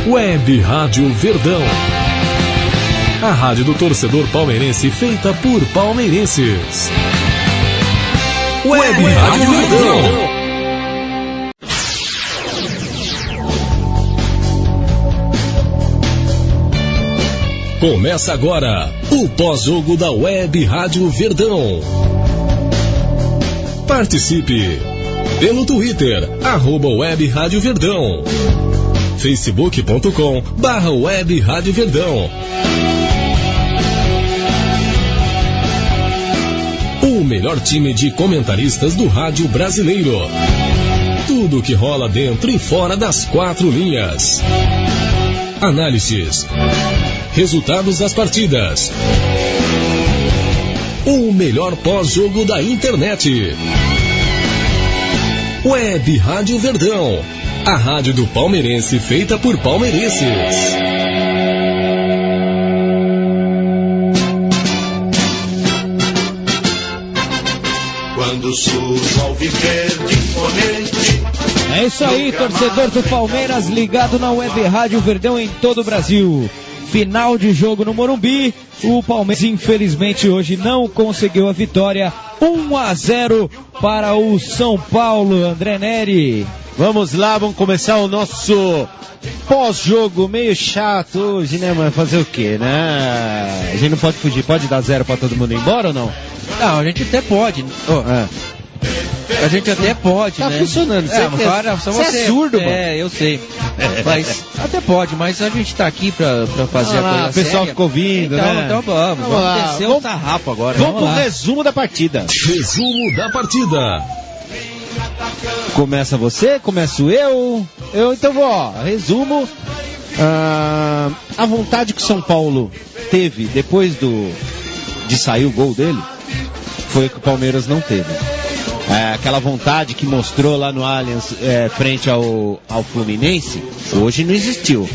Web Rádio Verdão. A rádio do torcedor palmeirense feita por palmeirenses. Web Rádio Verdão. Começa agora o pós-jogo da Web Rádio Verdão. Participe pelo Twitter, @Web Rádio Verdão, facebook.com/Web Rádio Verdão. O melhor time de comentaristas do rádio brasileiro. Tudo que rola dentro e fora das quatro linhas. Análises. Resultados das partidas. O melhor pós-jogo da internet. Web Rádio Verdão. A rádio do palmeirense feita por palmeirenses. Quando surge ao viver de imponente. É isso aí, torcedor do Palmeiras ligado na Web Rádio Verdão em todo o Brasil. Final de jogo no Morumbi, o Palmeiras infelizmente hoje não conseguiu a vitória, 1-0 para o São Paulo. André Neri. Vamos lá, vamos começar o nosso pós-jogo meio chato hoje, né, mano? Fazer o quê, né? A gente não pode fugir, pode dar 0 pra todo mundo ir embora ou não? Não, a gente até pode. A gente até pode, tá né? Tá funcionando. Você é surdo, mano. Eu sei. Mas até pode, mas a gente tá aqui pra fazer a coisa o pessoal séria. ficou ouvindo, né? Então vamos lá. Descer o tarrapo agora. Vamos pro resumo da partida. Resumo da partida. Começa você, começo eu então vou, resumo. A vontade que o São Paulo teve depois de sair o gol dele foi o que o Palmeiras não teve. Aquela vontade que mostrou lá no Allianz frente ao Fluminense, hoje não existiu.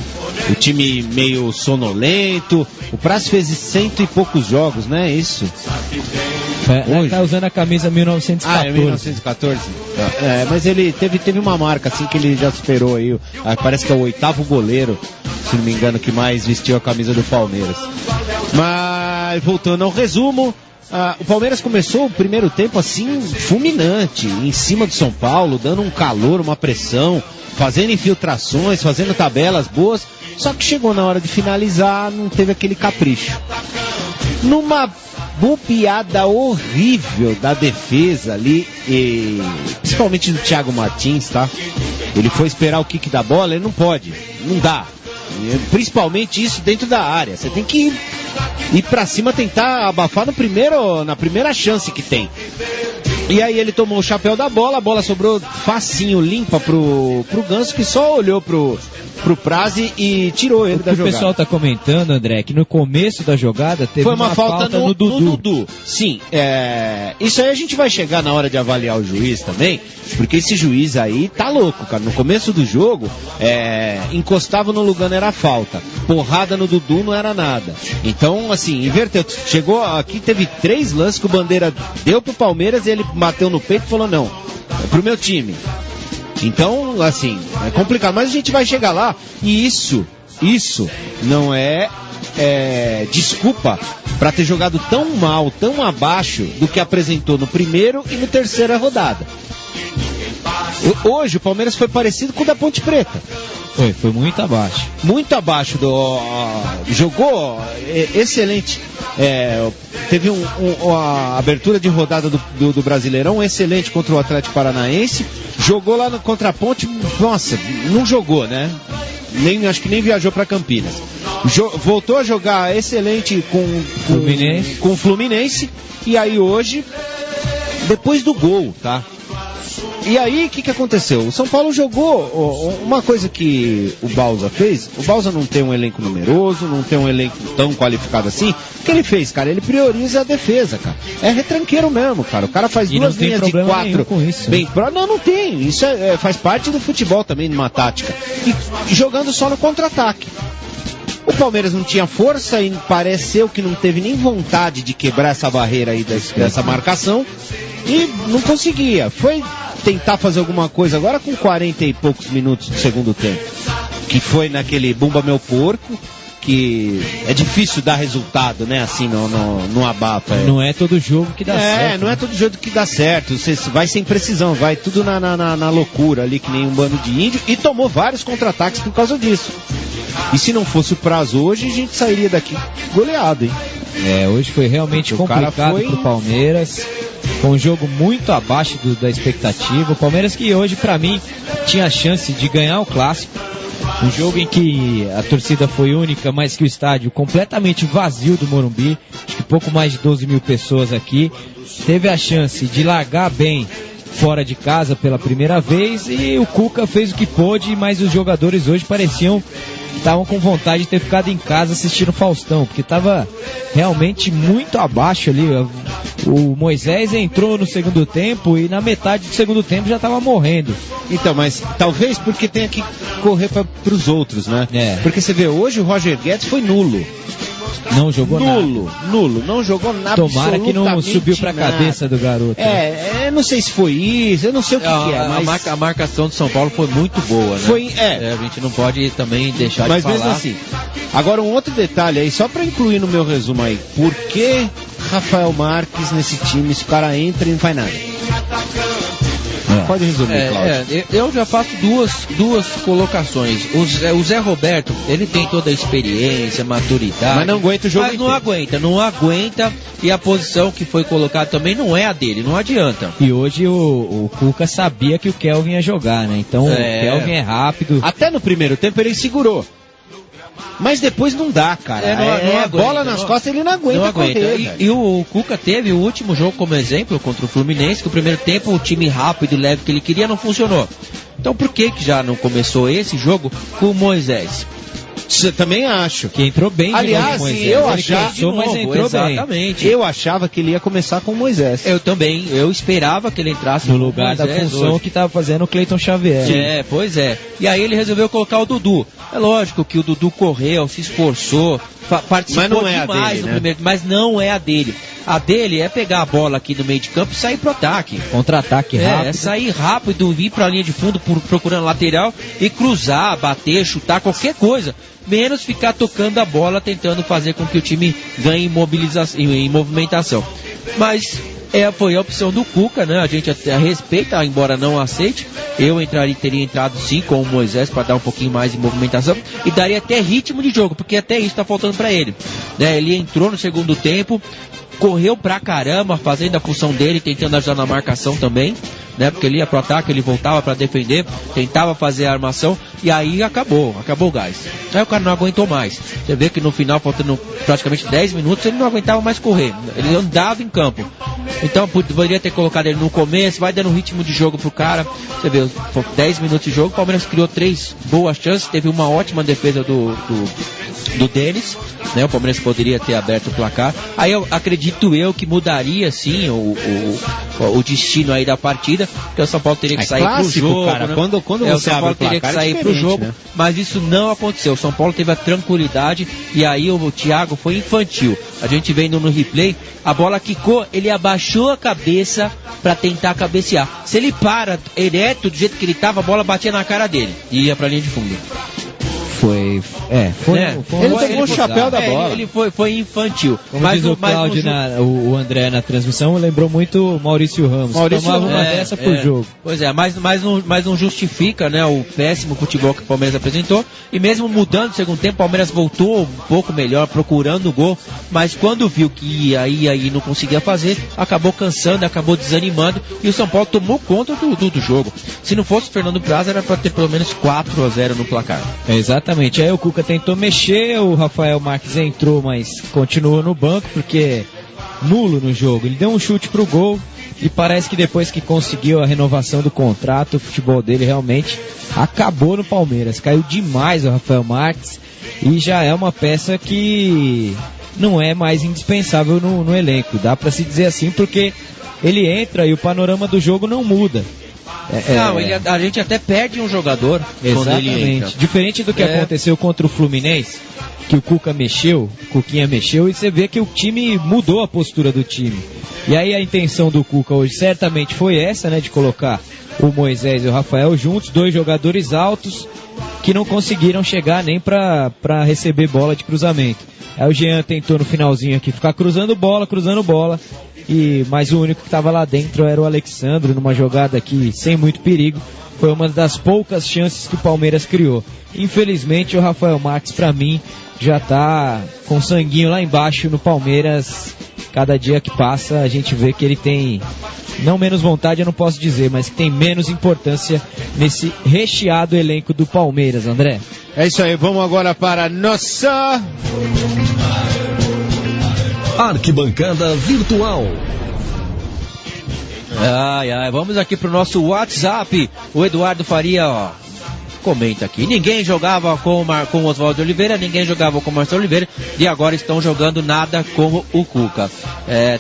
O time meio sonolento. O Praz fez 100 e poucos jogos, né? Isso. Hoje tá usando a camisa 1914. 1914. Mas ele teve uma marca assim que ele já superou aí. Parece que é o 8º goleiro, se não me engano, que mais vestiu a camisa do Palmeiras. Mas voltando ao resumo, o Palmeiras começou o primeiro tempo assim, fulminante, em cima do São Paulo, dando um calor, uma pressão, fazendo infiltrações, fazendo tabelas boas, só que chegou na hora de finalizar, não teve aquele capricho. Numa bobeada horrível da defesa ali, e principalmente do Thiago Martins, tá? Ele foi esperar o kick da bola, ele não pode, não dá. Principalmente isso dentro da área. Você tem que ir pra cima, tentar abafar na primeira chance que tem. E aí ele tomou o chapéu da bola, a bola sobrou facinho, limpa pro Ganso, que só olhou pro Praz e tirou ele da jogada. O pessoal tá comentando, André, que no começo da jogada teve uma falta no Dudu. Sim, isso aí a gente vai chegar na hora de avaliar o juiz também, porque esse juiz aí tá louco, cara. No começo do jogo, encostava no Lugano era falta, porrada no Dudu não era nada. Então, assim, inverteu. Chegou aqui, teve 3 lances que o Bandeira deu pro Palmeiras e ele bateu no peito e falou: não, é pro meu time. Então, assim, é complicado, mas a gente vai chegar lá, e isso não é desculpa para ter jogado tão mal, tão abaixo do que apresentou no primeiro e no terceira rodada. Hoje o Palmeiras foi parecido com o da Ponte Preta. Foi muito abaixo. Muito abaixo jogou excelente. Teve uma abertura de rodada do Brasileirão excelente contra o Atlético Paranaense. Jogou lá no contra a Ponte. Nossa, não jogou, né? Acho que nem viajou para Campinas. Voltou a jogar excelente com o Fluminense. E aí hoje, depois do gol, tá? E aí, o que aconteceu? O São Paulo jogou uma coisa que o Bausa fez. O Bausa não tem um elenco numeroso, não tem um elenco tão qualificado assim. O que ele fez, cara? Ele prioriza a defesa, cara. É retranqueiro mesmo, cara. O cara faz duas linhas de 4 bem próximas. Não tem. Isso faz parte do futebol também, de uma tática. E jogando só no contra-ataque. O Palmeiras não tinha força e pareceu que não teve nem vontade de quebrar essa barreira aí dessa marcação. E não conseguia. Foi tentar fazer alguma coisa agora com 40 e poucos minutos do segundo tempo. que foi naquele Bumba Meu Porco, que é difícil dar resultado, né, assim, no abafa. Não é todo jogo que dá certo. Não é todo jogo que dá certo. Você vai sem precisão, vai tudo na loucura ali, que nem um bando de índio, e tomou vários contra-ataques por causa disso. E se não fosse o prazo hoje, a gente sairia daqui goleado, hein? Hoje foi realmente complicado pro Palmeiras. Foi um jogo muito abaixo da expectativa. O Palmeiras que hoje, pra mim, tinha a chance de ganhar o Clássico. Um jogo em que a torcida foi única, mas que o estádio completamente vazio do Morumbi, acho que pouco mais de 12 mil pessoas aqui, teve a chance de largar bem fora de casa pela primeira vez, e o Cuca fez o que pôde, mas os jogadores hoje pareciam que estavam com vontade de ter ficado em casa assistindo o Faustão, porque estava realmente muito abaixo ali. O Moisés entrou no segundo tempo e na metade do segundo tempo já estava morrendo. Então, mas talvez porque tenha que correr para os outros, né? Porque você vê, hoje o Roger Guedes foi nulo. Não jogou nulo, não jogou nada. Tomara que não subiu pra cabeça do garoto. Não sei se foi isso, eu não sei o que é. Mas a marcação do São Paulo foi muito boa, né? A gente não pode também deixar de falar. Mas mesmo assim. Agora um outro detalhe aí, só pra incluir no meu resumo aí. Por que Rafael Marques nesse time, se o cara entra e não faz nada? Pode resumir, Cláudio. Eu já faço duas colocações. O Zé Roberto, ele tem toda a experiência, maturidade. Mas não aguenta o jogo inteiro. Não aguenta. E a posição que foi colocada também não é a dele, não adianta. E hoje o Cuca sabia que o Kelvin ia jogar, né? Então o Kelvin é rápido. Até no primeiro tempo ele segurou. Mas depois não dá, cara. Não aguenta, bola nas costas, ele não aguenta. Correr, e o Cuca teve o último jogo como exemplo contra o Fluminense, que o primeiro tempo o time rápido e leve que ele queria não funcionou. Então por que já não começou esse jogo com o Moisés? Também acho. Que entrou bem. Aliás, eu achava, mas entrou exatamente. Bem. Eu achava que ele ia começar com o Moisés. Eu também. Eu esperava que ele entrasse no lugar da função hoje que estava fazendo o Cleiton Xavier. Pois é. E aí ele resolveu colocar o Dudu. É lógico que o Dudu correu, se esforçou, participou demais no primeiro, mas não é a dele. A dele é pegar a bola aqui no meio de campo e sair pro ataque. Contra-ataque rápido. É sair rápido, vir pra linha de fundo procurando lateral e cruzar, bater, chutar, qualquer coisa. Menos ficar tocando a bola, tentando fazer com que o time ganhe em movimentação. Mas foi a opção do Cuca, né? A gente até respeita, embora não aceite. Eu teria entrado sim com o Moisés para dar um pouquinho mais de movimentação e daria até ritmo de jogo, porque até isso está faltando para ele. Né? Ele entrou no segundo tempo, correu pra caramba, fazendo a função dele, tentando ajudar na marcação também, né? Porque ele ia pro ataque, ele voltava pra defender, tentava fazer a armação, e aí acabou o gás. Aí o cara não aguentou mais. Você vê que no final, faltando praticamente 10 minutos, ele não aguentava mais correr, ele andava em campo. Então poderia ter colocado ele no começo, vai dando ritmo de jogo pro cara. Você vê, 10 minutos de jogo, o Palmeiras criou 3 boas chances, teve uma ótima defesa do Denis, né? O Palmeiras poderia ter aberto o placar. Aí eu acredito que mudaria sim o destino aí da partida, porque o São Paulo teria que sair clássico, pro jogo, cara. né? Quando o São Paulo teria que sair pro jogo, né? Mas isso não aconteceu. O São Paulo teve a tranquilidade e aí o Thiago foi infantil. A gente vendo no replay, a bola quicou, ele abaixou a cabeça pra tentar cabecear. Se ele para ereto do jeito que ele tava, a bola batia na cara dele e ia pra linha de fundo. Ele tomou o chapéu da bola. Ele foi infantil. Como diz o Cláudio, o André na transmissão, lembrou muito o Maurício Ramos. Tomava uma dessa por jogo. Pois é, mas não justifica, né, o péssimo futebol que o Palmeiras apresentou. E mesmo mudando no segundo tempo, o Palmeiras voltou um pouco melhor, procurando o gol. Mas quando viu que ia aí não conseguia fazer, acabou cansando, acabou desanimando. E o São Paulo tomou conta do jogo. Se não fosse o Fernando Praz, era para ter pelo menos 4-0 no placar. Exatamente. Aí o Cuca tentou mexer, o Rafael Marques entrou, mas continuou no banco, porque nulo no jogo. Ele deu um chute pro gol e parece que depois que conseguiu a renovação do contrato, o futebol dele realmente acabou no Palmeiras. Caiu demais o Rafael Marques e já é uma peça que não é mais indispensável no elenco. Dá pra se dizer assim, porque ele entra e o panorama do jogo não muda. A gente até perde um jogador. Quando ele entra. Diferente do que aconteceu contra o Fluminense, que o Cuquinha mexeu, e você vê que o time mudou a postura do time. E aí a intenção do Cuca hoje certamente foi essa, né, de colocar o Moisés e o Rafael juntos, 2 jogadores altos, que não conseguiram chegar nem para receber bola de cruzamento. Aí o Jean tentou no finalzinho aqui ficar cruzando bola, mas o único que estava lá dentro era o Alexandre, numa jogada aqui sem muito perigo. Foi uma das poucas chances que o Palmeiras criou. Infelizmente o Rafael Marques, para mim, já tá com sanguinho lá embaixo no Palmeiras. Cada dia que passa a gente vê que ele tem, não menos vontade eu não posso dizer, mas que tem menos importância nesse recheado elenco do Palmeiras, André. É isso aí, vamos agora para a nossa Arquibancada Virtual. Vamos aqui pro nosso WhatsApp. O Eduardo Faria, comenta aqui: ninguém jogava com o Oswaldo Oliveira, ninguém jogava com o Marcelo Oliveira, e agora estão jogando nada com o Cuca.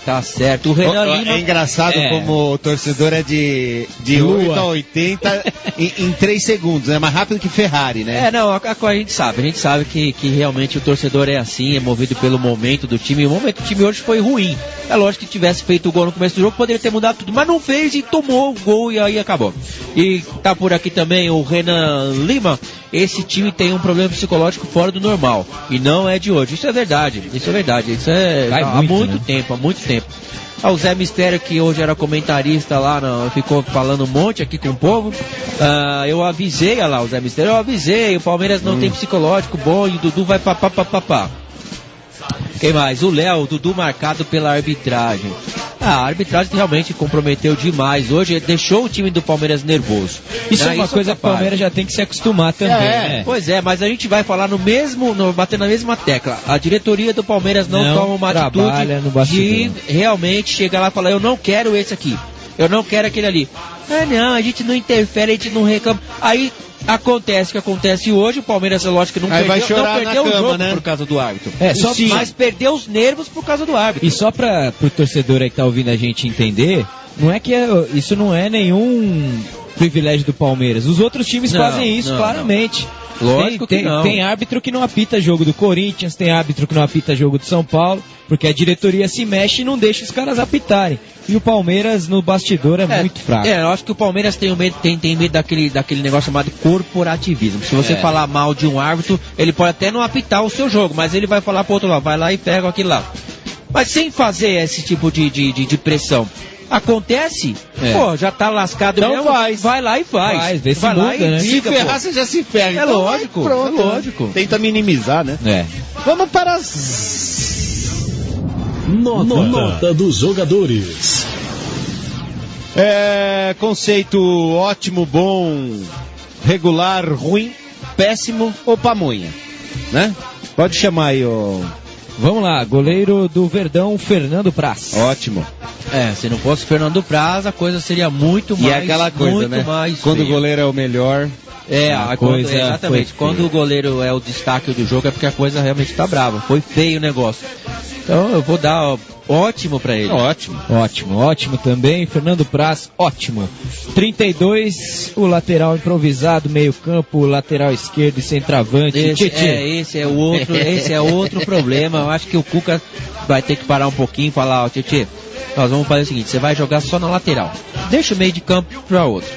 Tá certo. O Renan Lima... É engraçado como o torcedor é de 8 a 80 em 3 segundos, é mais rápido que Ferrari, né? A gente sabe que realmente o torcedor é assim, é movido pelo momento do time. O momento do time hoje foi ruim. É lógico que tivesse feito o gol no começo do jogo, poderia ter mudado tudo, mas não fez e tomou o gol e aí acabou. E tá por aqui também o Renan Lima. Esse time tem um problema psicológico fora do normal, e não é de hoje. Isso é verdade, isso é há muito tempo. O Zé Mistério, que hoje era comentarista lá, ficou falando um monte aqui com o povo. Eu avisei, olha lá, o Zé Mistério, o Palmeiras não tem psicológico bom e o Dudu vai papapá. Quem mais? O Léo, o Dudu marcado pela arbitragem. A arbitragem realmente comprometeu demais. Hoje deixou o time do Palmeiras nervoso. Isso é uma coisa que o Palmeiras já tem que se acostumar também, né? Pois é, mas a gente vai falar bater na mesma tecla. A diretoria do Palmeiras não toma uma atitude de realmente chegar lá e falar: eu não quero esse aqui, eu não quero aquele ali. A gente não interfere, a gente não reclama. Aí acontece o que acontece hoje. O Palmeiras, é lógico que não perdeu o jogo, né? Por causa do árbitro. Mas perdeu os nervos por causa do árbitro. E só para o torcedor aí que tá ouvindo a gente entender, não é que isso não é nenhum privilégio do Palmeiras. Os outros times fazem isso claramente. Lógico que não. Tem árbitro que não apita jogo do Corinthians, tem árbitro que não apita jogo do São Paulo, porque a diretoria se mexe e não deixa os caras apitarem. E o Palmeiras no bastidor é muito fraco. Eu acho que o Palmeiras tem medo daquele negócio chamado corporativismo. Se você falar mal de um árbitro, ele pode até não apitar o seu jogo, mas ele vai falar pro outro lado: vai lá e pega aquilo lá. Mas sem fazer esse tipo de pressão. Acontece, já tá lascado então mesmo, vai lá e faz. Vê se vai muda, lá e né? Se ferrar, você já se ferra. É lógico, pronto, lógico. Tenta minimizar, né? Vamos para as... Nota dos jogadores. Conceito ótimo, bom, regular, ruim, péssimo ou pamonha, né? Pode chamar aí o... Vamos lá, goleiro do Verdão, Fernando Praz. Ótimo. Se não fosse Fernando Praz, a coisa seria muito mais... E é aquela coisa, né? Quando o goleiro é o melhor... Exatamente. Quando o goleiro é o destaque do jogo, é porque a coisa realmente tá brava. Foi feio o negócio. Então eu vou dar ótimo pra ele. Ótimo também. Fernando Praz, ótimo. 32, o lateral improvisado, meio campo, lateral esquerdo e centroavante. Esse é outro problema. Eu acho que o Cuca vai ter que parar um pouquinho e falar: Tietê, nós vamos fazer o seguinte, você vai jogar só na lateral. Deixa o meio de campo pra outro.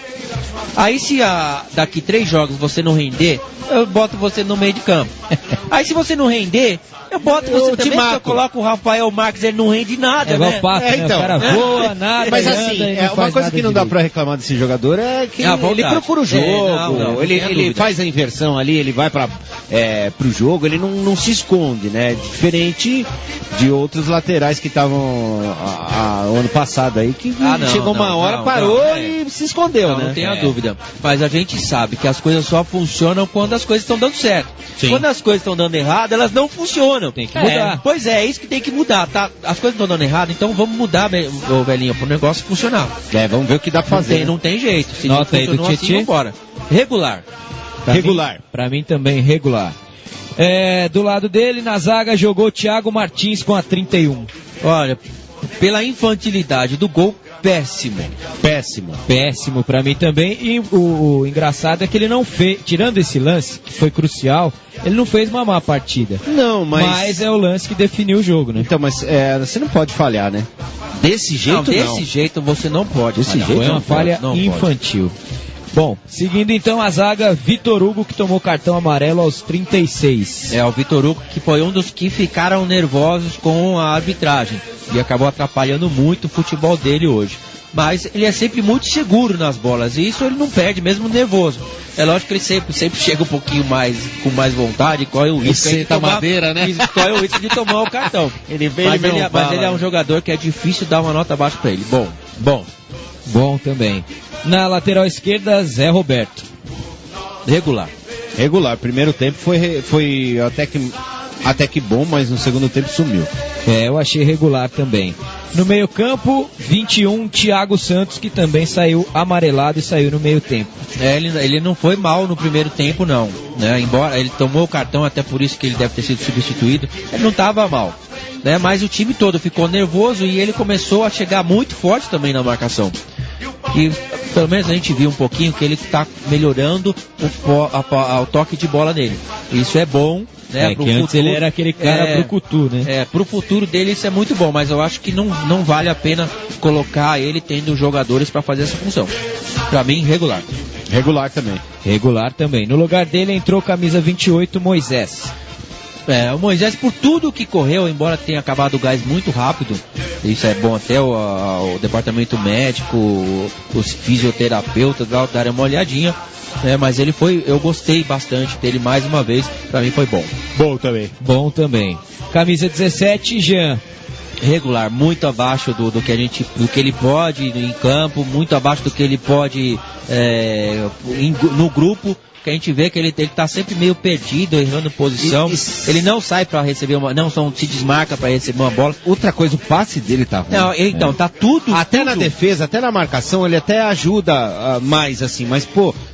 Aí se daqui 3 jogos você não render, eu boto você no meio de campo. Aí se você não render, eu boto você também, eu coloco o Rafael Marques, ele não rende nada, né? Então, o cara voa, nada. Mas assim, uma coisa que não dá pra reclamar desse jogador é que ele procura o jogo, ele faz a inversão ali, ele vai pro jogo, ele não se esconde, né? Diferente de outros laterais que estavam ano passado aí, que chegou uma hora, parou e se escondeu, né? Não tenha dúvida. Mas a gente sabe que as coisas só funcionam quando as coisas estão dando certo. Sim. Quando as coisas estão dando errado, elas não funcionam. Tem que mudar. Pois é isso que tem que mudar, tá? As coisas estão dando errado, então vamos mudar, velhinho, pro negócio funcionar. Vamos ver o que dá pra fazer. Não tem jeito. Se nota não aí do assim, vambora. Regular. Pra mim também regular. Do lado dele, na zaga, jogou Thiago Martins com a 31. Olha, pela infantilidade do gol, péssimo pra mim também. E o engraçado é que ele não fez, tirando esse lance que foi crucial, ele não fez uma má partida. Não, mas é o lance que definiu o jogo, né? Então, mas você não pode falhar, né? Desse jeito jeito você não pode. Desse jeito foi uma falha infantil. Bom, seguindo então a zaga, Vitor Hugo, que tomou cartão amarelo aos 36. O Vitor Hugo, que foi um dos que ficaram nervosos com a arbitragem e acabou atrapalhando muito o futebol dele hoje. Mas ele é sempre muito seguro nas bolas, e isso ele não perde, mesmo nervoso. É lógico que ele sempre chega um pouquinho mais, com mais vontade, corre o risco de tomar, madeira, né? corre o risco de tomar o cartão. Mas ele é um jogador que é difícil dar uma nota baixa para ele. Bom também. Na lateral esquerda, Zé Roberto. Regular. Primeiro tempo foi até que bom, mas no segundo tempo sumiu. Eu achei regular também. No meio campo, 21, Thiago Santos, que também saiu amarelado e saiu no meio tempo. Ele não foi mal no primeiro tempo, não. Né? Embora ele tomou o cartão, até por isso que ele deve ter sido substituído, ele não estava mal. Né? Mas o time todo ficou nervoso e ele começou a chegar muito forte também na marcação. E pelo menos a gente viu um pouquinho que ele está melhorando o toque de bola dele. Isso é bom. Né, que antes ele era aquele cara brucutu, né? Pro futuro dele isso é muito bom, mas eu acho que não vale a pena colocar ele tendo jogadores para fazer essa função. Pra mim, regular. Regular também. No lugar dele entrou camisa 28, Moisés. O Moisés, por tudo que correu, embora tenha acabado o gás muito rápido, isso é bom até o departamento médico, os fisioterapeutas darem uma olhadinha. Mas eu gostei bastante dele mais uma vez, pra mim foi bom. Bom também. Camisa 17, Jean. Regular, muito abaixo do que ele pode em campo, muito abaixo do que ele pode no grupo, que a gente vê que ele tá sempre meio perdido, errando posição. Ele não sai pra receber se desmarca pra receber uma bola. Outra coisa, o passe dele tá ruim. Tá tudo. Até na defesa, até na marcação, ele até ajuda mais, assim, mas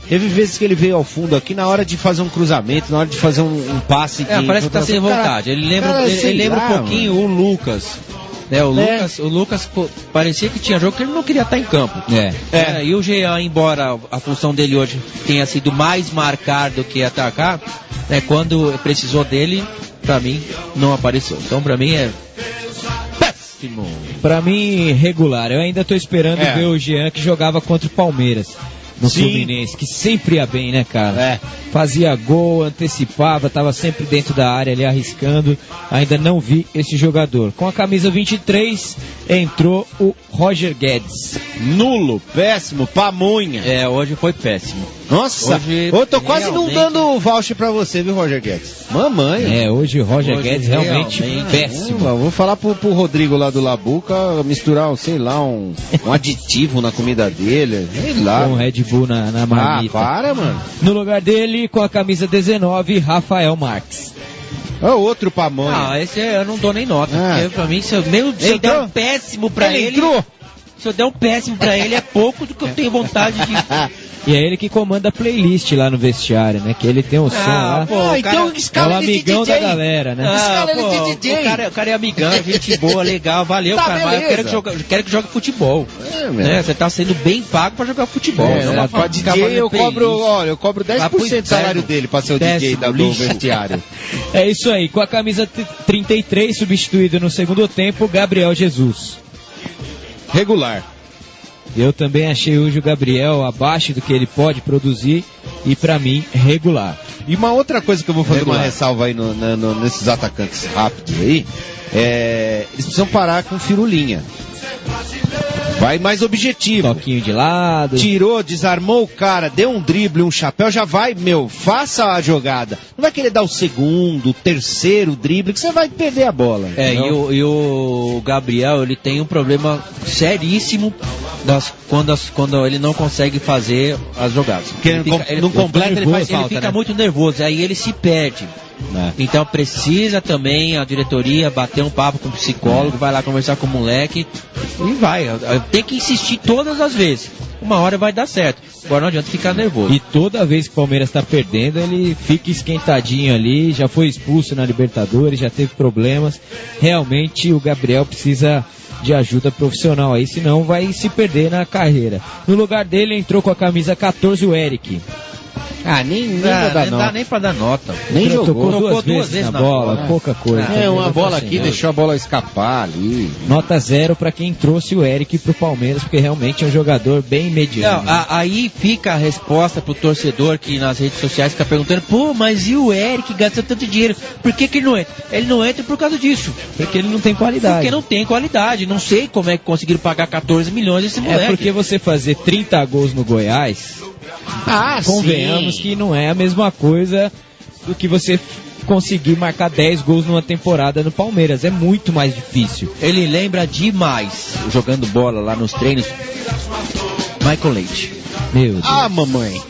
teve vezes que ele veio ao fundo aqui na hora de fazer um cruzamento, na hora de fazer um passe. Parece que tá sem vontade. Ele lembra um pouquinho o Lucas. O Lucas parecia que tinha jogo que ele não queria estar em campo. E o Jean, embora a função dele hoje tenha sido mais marcar do que atacar, quando precisou dele, pra mim, não apareceu. Então, pra mim, é péssimo. Pra mim, regular. Eu ainda tô esperando ver o Jean, que jogava contra o Palmeiras no Fluminense, que sempre ia bem, né, cara? Fazia gol, antecipava, tava sempre dentro da área ali arriscando. Ainda não vi esse jogador. Com a camisa 23 entrou o Roger Guedes. Nulo, péssimo, pamonha. Hoje foi péssimo. Nossa, eu tô quase não dando voucher pra você, viu, Roger Guedes? Mamãe. Hoje o Roger Guedes realmente péssimo. Eu vou falar pro Rodrigo lá do Labuca misturar, sei lá, um aditivo na comida dele, sei lá. Um Red Bull na marmita. Para, mano. No lugar dele, com a camisa 19, Rafael Marques. Outro pamonha. Esse eu não dou nem nota, porque pra mim, se eu der um péssimo pra ele... Se eu der um péssimo pra ele, é pouco do que eu tenho vontade de... E é ele que comanda a playlist lá no vestiário, né? Que ele tem um som lá. Então é o amigão da galera, né? O cara é amigão, gente boa, legal, valeu, cara. Mas eu quero que jogue futebol. Você tá sendo bem pago pra jogar futebol. Pra DJ eu cobro 10% do salário dele pra ser o DJ do vestiário. É isso aí, com a camisa 33, substituído no segundo tempo, Gabriel Jesus. Regular. Eu também achei hoje o Gabriel abaixo do que ele pode produzir e pra mim regular. E uma outra coisa que eu vou fazer uma ressalva aí nesses atacantes rápidos aí, eles precisam parar com firulinha. Vai mais objetivo. Toquinho de lado. Tirou, desarmou o cara, deu um drible, um chapéu, já vai, faça a jogada. Não vai querer dar o segundo, o terceiro drible, que você vai perder a bola. E o Gabriel, ele tem um problema seríssimo quando ele não consegue fazer as jogadas. Porque ele não completa, ele fica muito nervoso, aí ele se perde. Então precisa também a diretoria bater um papo com o psicólogo, vai lá conversar com o moleque e vai. Tem que insistir todas as vezes. Uma hora vai dar certo. Agora não adianta ficar nervoso. E toda vez que o Palmeiras está perdendo, ele fica esquentadinho ali, já foi expulso na Libertadores, já teve problemas. Realmente o Gabriel precisa de ajuda profissional aí, senão vai se perder na carreira. No lugar dele entrou com a camisa 14 o Eric. Nem dá nem pra dar nota. Nem jogou. Tocou duas vezes na bola, pouca coisa. Uma bola aqui, deixou a bola escapar ali. Nota 0 pra quem trouxe o Eric pro Palmeiras, porque realmente é um jogador bem mediano. Aí fica a resposta pro torcedor que nas redes sociais fica perguntando, pô, mas e o Eric gastou tanto dinheiro? Por que ele não entra? Ele não entra por causa disso. Porque ele não tem qualidade. Porque não tem qualidade. Não sei como é que conseguiram pagar 14 milhões esse moleque. É porque você fazer 30 gols no Goiás, convenhamos que não é a mesma coisa do que você conseguir marcar 10 gols numa temporada no Palmeiras. É muito mais difícil. Ele lembra demais, jogando bola lá nos treinos, Michael Leite. Meu Deus. Mamãe.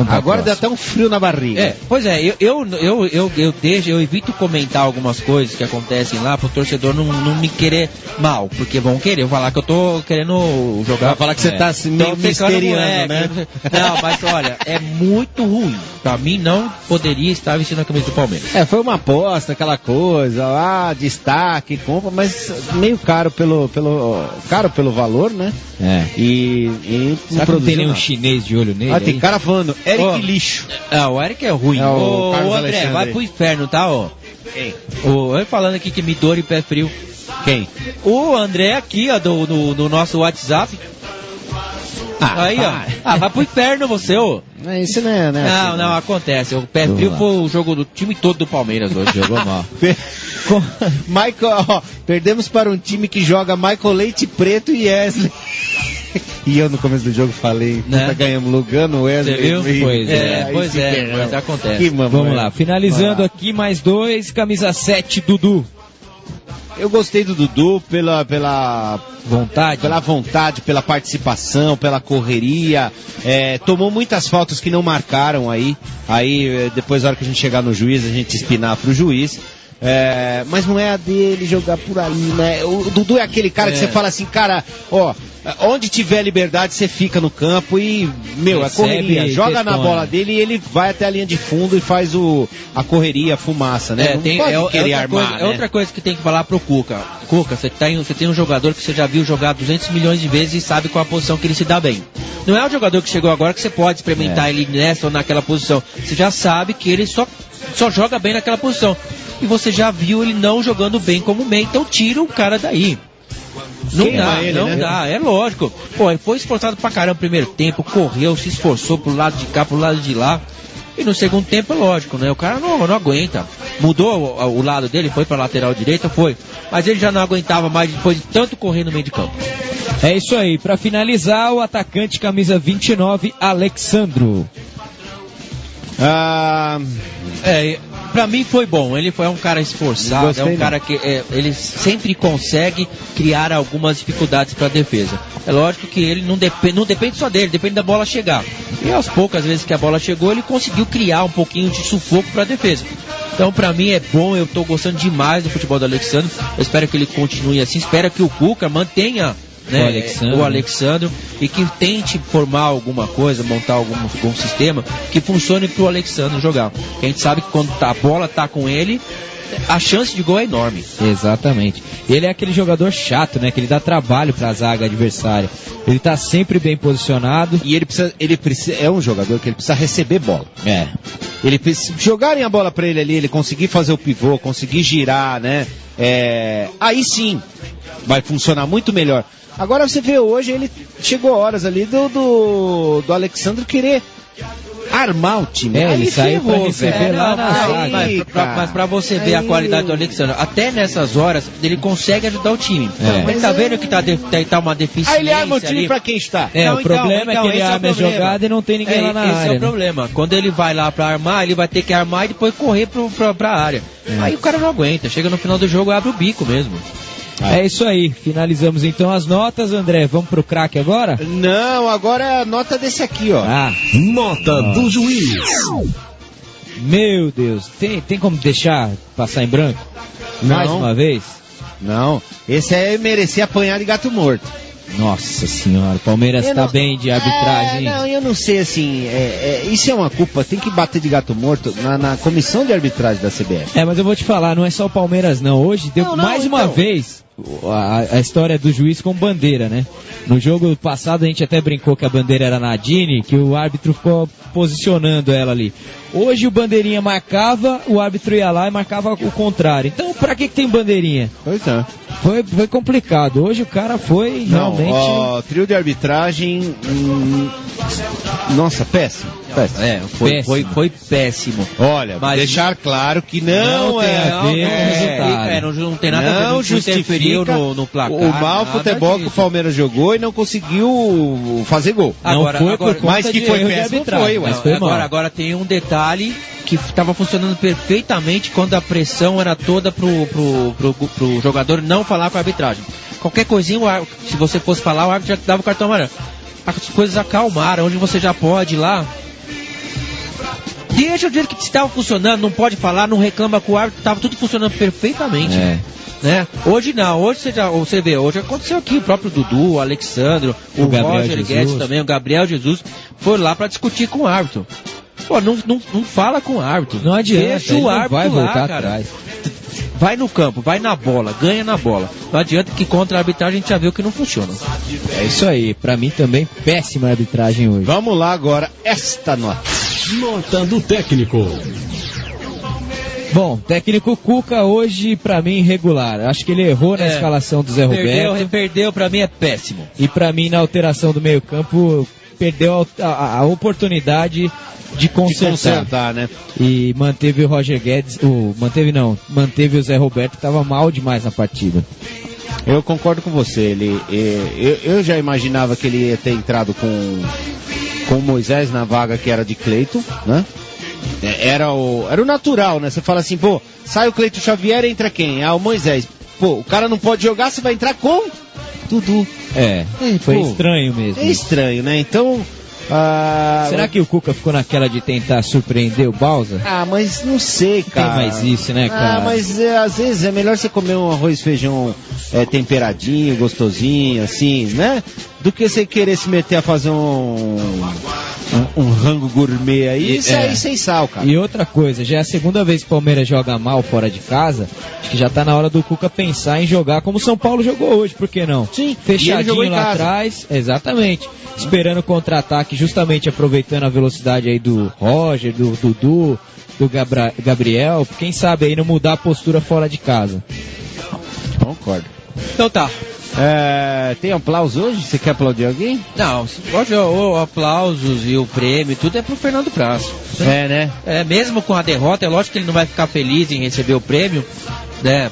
Agora dá até um frio na barriga. Pois é, eu evito comentar algumas coisas que acontecem lá pro torcedor não me querer mal, porque vão querer falar que eu tô querendo jogar. Vai falar que você tá meio misteriando, né? Não, mas olha, é muito ruim. Pra mim não poderia estar vestindo a camisa do Palmeiras. Foi uma aposta, aquela coisa, destaque, compra, mas meio caro pelo valor, né? E será que não tem nenhum chinês de olho nele? Tem cara falando, Eric lixo. O Eric é ruim. O André, Alexandre. Vai pro inferno, tá? Quem? Eu falando aqui que me dor e pé frio. Quem? O André aqui, do nosso WhatsApp. Vai pro inferno você, Isso não é, né? Não, acontece. O pé frio foi o jogo do time todo do Palmeiras hoje. Jogou mal. Michael, perdemos para um time que joga Michael Leite Preto e Wesley. E eu no começo do jogo falei, ganhamos Lugano, Wesley. Você viu? Pois acontece. Vamos lá, finalizando aqui mais 2, camisa 7, Dudu. Eu gostei do Dudu pela vontade, pela participação, pela correria. Tomou muitas faltas que não marcaram aí. Depois, na hora que a gente chegar no juiz, a gente espinar pro juiz. Mas não é a dele jogar por ali, né? O Dudu é aquele cara que você fala assim, cara, onde tiver liberdade, você fica no campo e, é correria. Joga na bola dele e ele vai até a linha de fundo e faz a correria, a fumaça, né? Não pode querer armar, né? Outra coisa que tem que falar pro Cuca. Cuca, você tem um jogador que você já viu jogar 200 milhões de vezes e sabe qual a posição que ele se dá bem. Não é um jogador que chegou agora que você pode experimentar ele nessa ou naquela posição. Você já sabe que ele só joga bem naquela posição. E você já viu ele não jogando bem como meio, então tira o cara daí. Não dá, é lógico. Ele foi esforçado pra caramba no primeiro tempo, correu, se esforçou pro lado de cá, pro lado de lá. E no segundo tempo é lógico, né? O cara não aguenta. Mudou o lado dele, foi pra lateral direita, foi. Mas ele já não aguentava mais depois de tanto correr no meio de campo. É isso aí, pra finalizar, o atacante camisa 29, Alexandro. Pra mim foi bom, ele foi um cara esforçado, é um cara que ele sempre consegue criar algumas dificuldades para a defesa. É lógico que ele não depende só dele, depende da bola chegar. E às poucas vezes que a bola chegou, ele conseguiu criar um pouquinho de sufoco para a defesa. Então pra mim é bom, eu tô gostando demais do futebol do Alexandre, eu espero que ele continue assim, espero que o Cuca mantenha o Alexandre e que tente formar alguma coisa, montar algum sistema que funcione pro Alexandre jogar. Porque a gente sabe que quando a bola tá com ele, a chance de gol é enorme. Exatamente. Ele é aquele jogador chato, né? Que ele dá trabalho pra zaga adversária. Ele tá sempre bem posicionado. E ele precisa é um jogador que ele precisa receber bola. Ele precisa jogarem a bola pra ele ali, ele conseguir fazer o pivô, conseguir girar, né? Aí sim vai funcionar muito melhor. Agora você vê hoje, ele chegou horas ali do Alexandre querer armar o time. Ele saiu pra receber lá na zaga. Mas pra você ver a qualidade do Alexandre, até nessas horas, ele consegue ajudar o time. Mas tá vendo que tá uma deficiência. Aí ele arma o time ali pra quem está. O problema é que ele arma a jogada e não tem ninguém lá na área. Esse é o problema. Quando ele vai lá pra armar, ele vai ter que armar e depois correr pra área. Aí o cara não aguenta. Chega no final do jogo, abre o bico mesmo. É isso aí, finalizamos então as notas, André. Vamos pro craque agora? Não, agora é a nota desse aqui, ó. Nota do juiz. Meu Deus, tem como deixar passar em branco? Mais uma vez? Não, esse aí merecia apanhar de gato morto. Nossa senhora, o Palmeiras tá bem de arbitragem. Não, eu não sei assim, isso é uma culpa, tem que bater de gato morto na comissão de arbitragem da CBF. Mas eu vou te falar, não é só o Palmeiras não, hoje deu mais uma vez a história do juiz com bandeira, né? No jogo passado a gente até brincou que a bandeira era Nadine, que o árbitro ficou posicionando ela ali. Hoje o bandeirinha marcava, o árbitro ia lá e marcava o contrário. Então pra que tem bandeirinha? Pois é. Foi complicado. Hoje o cara foi realmente... Trio de arbitragem... Nossa, péssimo. Foi péssimo. Olha, mas deixar claro que não tem a ver com o resultado. Não tem nada a ver, não justifica no placar. O mau futebol que o Palmeiras jogou e não conseguiu fazer gol. Agora, mas que foi péssimo, foi. Mas foi agora tem um detalhe que estava funcionando perfeitamente quando a pressão era toda pro jogador não falar com a arbitragem. Qualquer coisinha, se você fosse falar, o árbitro já dava o cartão amarelo. As coisas acalmaram, onde você já pode ir lá. Deixa o jeito que estava funcionando, não pode falar, não reclama com o árbitro, estava tudo funcionando perfeitamente. Né? Hoje não, hoje você vê, hoje aconteceu aqui, o próprio Dudu, o Alexandre, o Roger Guedes também, o Gabriel Jesus, foi lá para discutir com o árbitro. Pô, não fala com o árbitro. Não adianta, deixa o árbitro vai voltar lá, cara. atrás. Vai no campo, vai na bola, ganha na bola. Não adianta que contra a arbitragem a gente já viu que não funciona. É isso aí, pra mim também péssima arbitragem hoje. Vamos lá agora, esta nota. Nota do técnico. Bom, técnico Cuca hoje pra mim regular. Acho que ele errou na escalação do Zé Roberto. Perdeu, pra mim é péssimo. E pra mim na alteração do meio campo perdeu a oportunidade de consertar, né? E manteve o Roger Guedes, manteve o Zé Roberto, que estava mal demais na partida. Eu concordo com você, eu já imaginava que ele ia ter entrado com o Moisés na vaga que era de Cleiton, né? Era o natural, né? Você fala assim, pô, sai o Cleiton Xavier, entra quem? O Moisés. Pô, o cara não pode jogar, você vai entrar com Dudu. Foi estranho mesmo. É estranho, né? Então... será que o Cuca ficou naquela de tentar surpreender o Bausa? Mas não sei, cara. Tem mais isso, né, cara? Mas às vezes é melhor você comer um arroz e feijão temperadinho, gostosinho, assim, né? Do que você querer se meter a fazer um rango gourmet aí e sair sem sal, cara. E outra coisa, já é a segunda vez que o Palmeiras joga mal fora de casa. Acho que já tá na hora do Cuca pensar em jogar como o São Paulo jogou hoje, por que não? Sim, fechadinho lá atrás, exatamente. Esperando o contra-ataque, justamente aproveitando a velocidade aí do Roger, do Dudu, do Gabriel. Quem sabe aí não mudar a postura fora de casa. Concordo. Então tá. Tem aplausos hoje? Você quer aplaudir alguém? Não, hoje o aplausos e o prêmio, tudo é pro Fernando Praz. Né? Mesmo com a derrota, é lógico que ele não vai ficar feliz em receber o prêmio, né?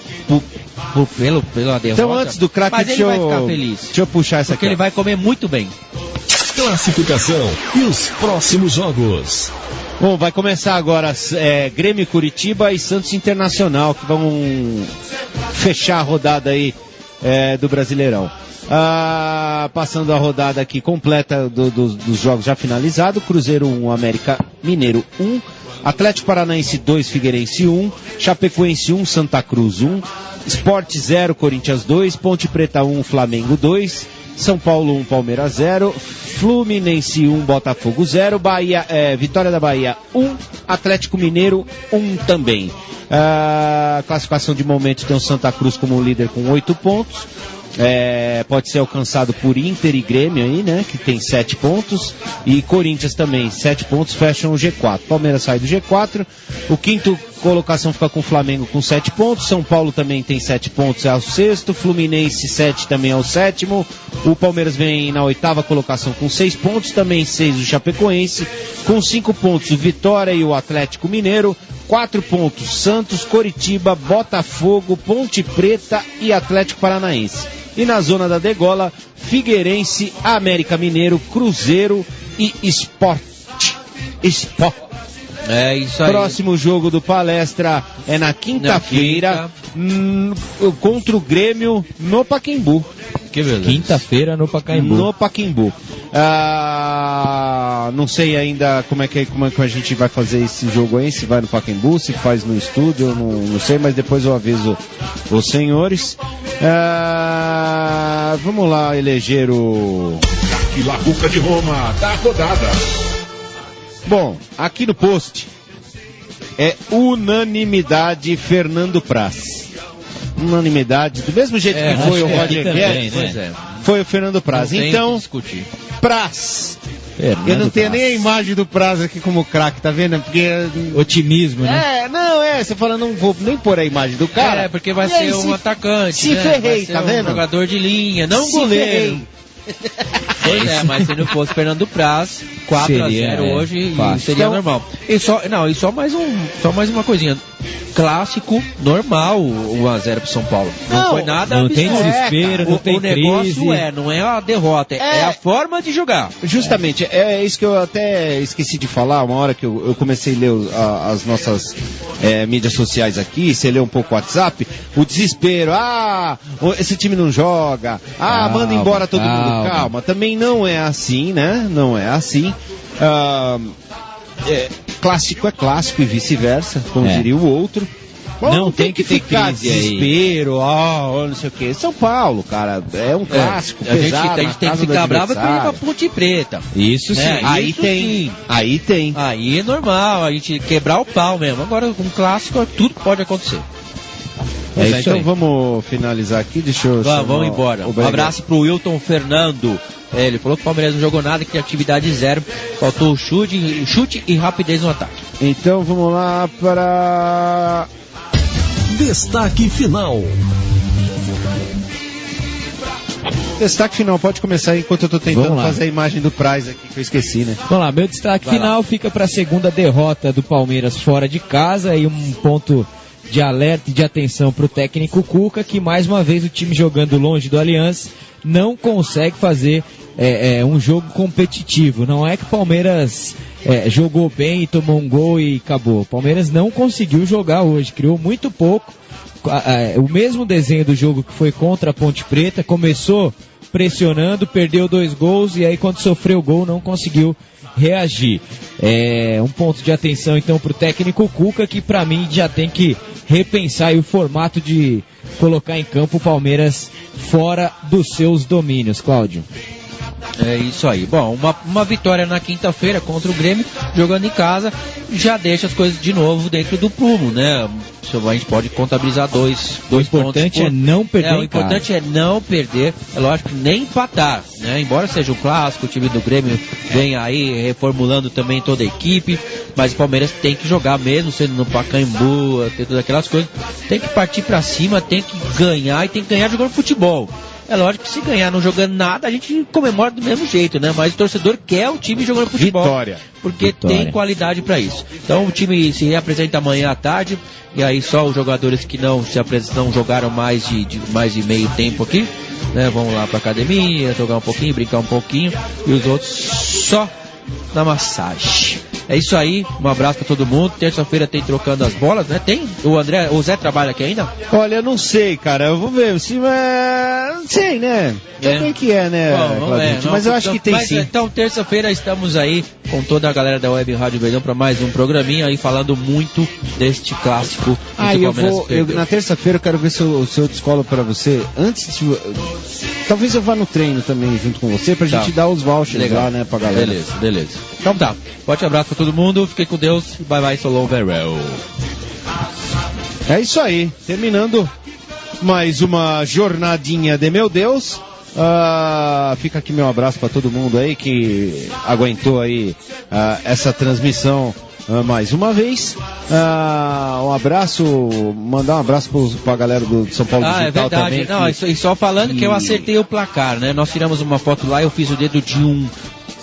Pela derrota. Então antes do craque, mas ele vai ficar feliz. Deixa eu puxar essa aqui. Porque ele vai comer muito bem. Classificação e os próximos jogos. Bom, vai começar agora Grêmio Curitiba e Santos Internacional, que vão fechar a rodada aí do Brasileirão. Passando a rodada aqui completa dos jogos já finalizados: Cruzeiro 1, América Mineiro 1, Atlético Paranaense 2, Figueirense 1, Chapecoense 1, Santa Cruz 1, Sport 0, Corinthians 2, Ponte Preta 1, Flamengo 2, São Paulo 1, Palmeiras 0, Fluminense 1, Botafogo 0, Vitória da Bahia 1, Atlético Mineiro 1 também. Classificação de momento tem o Santa Cruz como líder com 8 pontos. Pode ser alcançado por Inter e Grêmio aí, né? Que tem 7 pontos. E Corinthians também, 7 pontos, fecham o G4. Palmeiras sai do G4. O quinto colocação fica com o Flamengo com 7 pontos. São Paulo também tem 7 pontos, é o sexto. Fluminense 7 também é o sétimo. O Palmeiras vem na oitava colocação com 6 pontos. Também 6 o Chapecoense. Com 5 pontos o Vitória e o Atlético Mineiro. 4 pontos Santos, Coritiba, Botafogo, Ponte Preta e Atlético Paranaense. E na zona da degola, Figueirense, América Mineiro, Cruzeiro e Sport. É isso aí. Próximo jogo do Palestra é na quinta-feira contra o Grêmio no Pacaembu. Que beleza. Quinta-feira no Pacaembu. No Pacaembu. Não sei ainda como é que a gente vai fazer esse jogo aí, se vai no Pacaembu, se faz no estúdio, eu não sei, mas depois eu aviso os senhores. Vamos lá eleger o La Cuca de Roma da rodada. Bom, aqui no post é unanimidade Fernando Praz. unanimidade, do mesmo jeito que foi o Roger Guedes, né? foi o Fernando Praz. Então, Praz. Eu não tenho nem a imagem do Praz aqui como craque, tá vendo? Porque... Otimismo, né? Você fala, não vou nem pôr a imagem do cara. Porque vai ser um atacante, se ferrei, tá vendo? Um jogador de linha, não um goleiro. Pois mas se não fosse Fernando Praz, 4-0 hoje, seria então, normal. E só mais uma coisinha. Clássico, normal, 1-0 pro São Paulo. Não foi nada. Não tem desespero, não tem crise. O negócio não é a derrota, é a forma de jogar. Justamente, é isso que eu até esqueci de falar, uma hora que eu comecei a ler as nossas mídias sociais aqui, você lê um pouco o WhatsApp, o desespero, esse time não joga, manda embora todo mundo, calma. Também não é assim, né? Não é assim. Clássico é clássico e vice-versa, como diria o outro. Não tem que ficar desespero, não sei o que. São Paulo, cara, é um clássico pesado. A gente tem que ficar bravo com a Ponte Preta. Isso sim. Aí tem. Aí é normal, a gente quebrar o pau mesmo. Agora, com um clássico, tudo pode acontecer. Então vamos finalizar aqui, vamos embora. Um abraço pro Wilton Fernando. Ele falou que o Palmeiras não jogou nada, que criatividade zero, faltou chute e rapidez no ataque. Então vamos lá para... Destaque final. Destaque final, pode começar enquanto eu tô tentando fazer a imagem do Praz aqui, que eu esqueci, né? Vamos lá, meu destaque final fica para a segunda derrota do Palmeiras fora de casa e um ponto de alerta e de atenção para o técnico Cuca, que mais uma vez o time jogando longe do Allianz não consegue fazer um jogo competitivo. Não é que o Palmeiras jogou bem e tomou um gol e acabou. O Palmeiras não conseguiu jogar hoje, criou muito pouco. O mesmo desenho do jogo que foi contra a Ponte Preta, começou pressionando, perdeu 2 gols e aí quando sofreu o gol não conseguiu reagir. Um ponto de atenção então para o técnico Cuca, que para mim já tem que repensar aí o formato de colocar em campo o Palmeiras fora dos seus domínios, Cláudio. É isso aí. Bom, uma vitória na quinta-feira contra o Grêmio, jogando em casa, já deixa as coisas de novo dentro do prumo, né? A gente pode contabilizar dois pontos. O importante é não perder. O importante é não perder, é lógico, nem empatar, né? Embora seja um clássico, o time do Grêmio vem aí reformulando também toda a equipe, mas o Palmeiras tem que jogar mesmo, sendo no Pacaembu, ter todas aquelas coisas, tem que partir pra cima, tem que ganhar e tem que ganhar jogando futebol. É lógico que se ganhar não jogando nada, a gente comemora do mesmo jeito, né? Mas o torcedor quer o time jogando futebol. Vitória. Porque tem qualidade para isso. Então o time se reapresenta amanhã à tarde, e aí só os jogadores que não jogaram mais de meio tempo aqui, né? Vão lá pra academia, jogar um pouquinho, brincar um pouquinho, e os outros só na massagem. É isso aí, um abraço pra todo mundo. Terça-feira tem Trocando as Bolas, né? Tem? O Zé trabalha aqui ainda? Olha, eu não sei, cara. Eu vou ver. Se não sei, né? Tem que né, Claudinho? Mas eu acho que tem sim. Então, terça-feira estamos aí com toda a galera da Web Rádio Verdão para mais um programinha aí falando muito deste clássico. Na terça-feira eu quero ver se eu descolo para você. Talvez eu vá no treino também junto com você pra gente dar os vouchers lá, né, pra galera. Beleza. Então tá. Forte abraço pra todo mundo. Fiquem com Deus. Bye bye, so long, farewell. É isso aí. Terminando mais uma jornadinha de meu Deus. Fica aqui meu abraço pra todo mundo aí que aguentou aí essa transmissão mais uma vez. Um abraço, mandar um abraço pra galera do São Paulo Digital é verdade. também. Não, e só falando que eu acertei o placar, né? Nós tiramos uma foto lá, eu fiz o dedo de 1.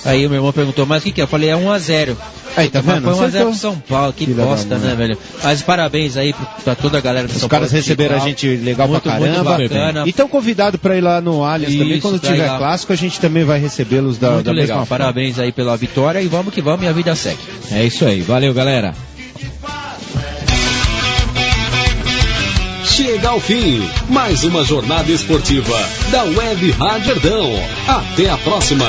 Aí o meu irmão perguntou, mas o que é? Eu falei, é 1-0. Aí, tá vendo? Foi 1-0 pro São Paulo, que bosta, né, velho? Mas parabéns aí pra toda a galera do São Paulo. Os caras receberam a gente legal pra caramba. Muito bacana. E estão convidados pra ir lá no Allianz também. Quando tiver clássico, a gente também vai recebê-los da muito legal. mesma forma. Parabéns aí pela vitória e vamos que vamos e a vida segue. É isso aí. Valeu, galera. Chega ao fim mais uma jornada esportiva da Web Rádio Verdão. Até a próxima.